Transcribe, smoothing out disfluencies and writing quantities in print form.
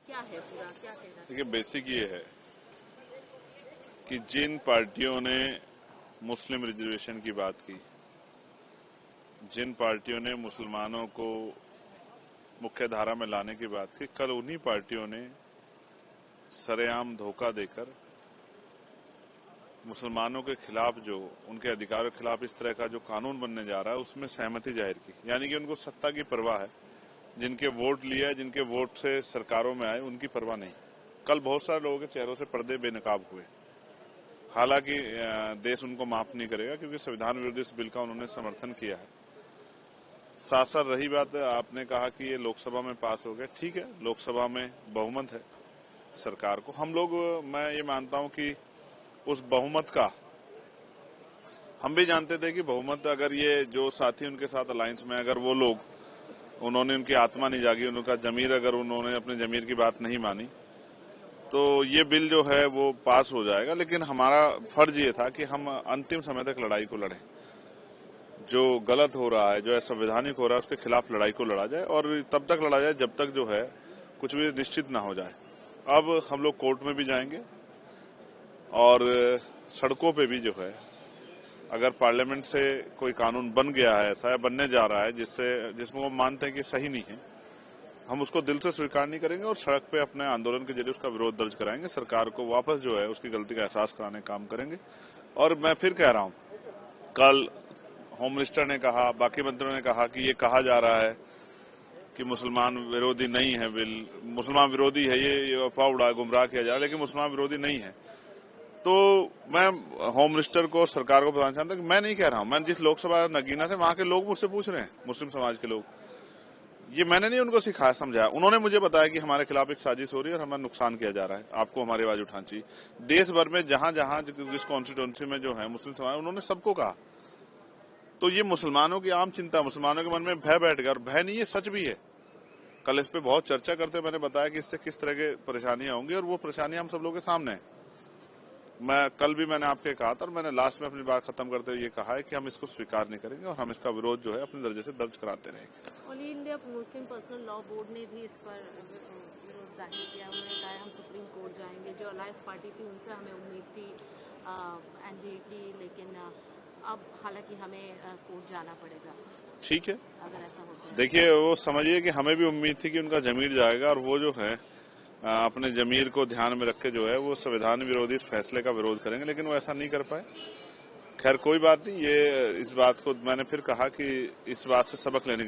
क्या है पूरा, क्या कहना? देखिए, बेसिक ये है कि जिन पार्टियों ने मुस्लिम रिजर्वेशन की बात की, जिन पार्टियों ने मुसलमानों को मुख्य धारा में लाने की बात की, कल उन्हीं पार्टियों ने सरेआम धोखा देकर मुसलमानों के खिलाफ, जो उनके अधिकारों के खिलाफ इस तरह का जो कानून बनने जा रहा है उसमें सहमति जाहिर की। यानी कि उनको सत्ता की परवाह है, जिनके वोट लिया, जिनके वोट से सरकारों में आए, उनकी परवाह नहीं। कल बहुत सारे लोगों के चेहरों से पर्दे बेनकाब हुए। हालांकि देश उनको माफ नहीं करेगा क्योंकि संविधान विरोधी इस बिल का उन्होंने समर्थन किया है। साथ साथ रही बात, आपने कहा कि ये लोकसभा में पास हो गया। ठीक है, लोकसभा में बहुमत है सरकार को। हम लोग, मैं ये मानता हूं कि उस बहुमत का, हम भी जानते थे कि बहुमत, अगर ये जो साथी उनके साथ अलायंस में, अगर वो लोग, उन्होंने उनकी आत्मा नहीं जागी, उनका जमीर, अगर उन्होंने अपने जमीर की बात नहीं मानी, तो ये बिल जो है वो पास हो जाएगा। लेकिन हमारा फर्ज ये था कि हम अंतिम समय तक लड़ाई को लड़ें। जो गलत हो रहा है, जो असंवैधानिक हो रहा है, उसके खिलाफ लड़ाई को लड़ा जाए, और तब तक लड़ा जाए जब तक जो है कुछ भी निश्चित ना हो जाए। अब हम लोग कोर्ट में भी जाएंगे और सड़कों पे भी जो है, अगर पार्लियामेंट से कोई कानून बन गया है ऐसा, या बनने जा रहा है जिसमें वो मानते हैं कि सही नहीं है, हम उसको दिल से स्वीकार नहीं करेंगे और सड़क पे अपने आंदोलन के जरिए उसका विरोध दर्ज कराएंगे। सरकार को वापस जो है उसकी गलती का एहसास कराने का काम करेंगे। और मैं फिर कह रहा हूं, कल होम मिनिस्टर ने कहा, बाकी मंत्रियों ने कहा कि ये कहा जा रहा है कि मुसलमान विरोधी नहीं है बिल, मुसलमान विरोधी है, ये अफवाह उड़ा, गुमराह किया जा रहा है, लेकिन मुसलमान विरोधी नहीं है। तो मैं होम मिनिस्टर को, सरकार को बताना चाहता हूं कि मैं नहीं कह रहा हूं। मैं जिस लोकसभा नगीना से, वहां के लोग मुझसे पूछ रहे हैं, मुस्लिम समाज के लोग, ये मैंने नहीं उनको सिखाया समझाया। उन्होंने मुझे बताया कि हमारे खिलाफ एक साजिश हो रही है और हमें नुकसान किया जा रहा है, आपको हमारी आवाज उठानी चाहिए। देश भर में जहां जहां जिस कॉन्स्टिट्यूंसी में जो है मुस्लिम समाज, उन्होंने सबको कहा। तो ये मुसलमानों की आम चिंता, मुसलमानों के मन में भय बैठ गया, और भय नहीं, ये सच भी है। कल इस पे बहुत चर्चा करते मैंने बताया कि इससे किस तरह के परेशानियां होंगी, और वो परेशानियां हम सब लोगों के सामने है। कल भी मैंने आपके कहा था, और मैंने लास्ट में अपनी बात खत्म करते हुए ये कहा है कि हम इसको स्वीकार नहीं करेंगे और हम इसका विरोध जो है अपने दर्जे से दर्ज कराते रहेंगे। All India Muslim personal law board ने भी इस पर विरोध जाहिर किया। उन्होंने कहा हम सुप्रीम कोर्ट जाएंगे। जो अलायंस पार्टी थी उनसे हमें उम्मीद थी एनडीए की, लेकिन अब हालांकि हमें कोर्ट जाना पड़ेगा। ठीक है, अगर ऐसा होता है, देखिए, वो समझिए कि हमें भी उम्मीद थी कि उनका जमीर जाएगा, और वो जो है अपने जमीर को ध्यान में रख के जो है वो संविधान विरोधी इस फैसले का विरोध करेंगे, लेकिन वो ऐसा नहीं कर पाए। खैर, कोई बात नहीं। ये इस बात को मैंने फिर कहा कि इस बात से सबक लेने की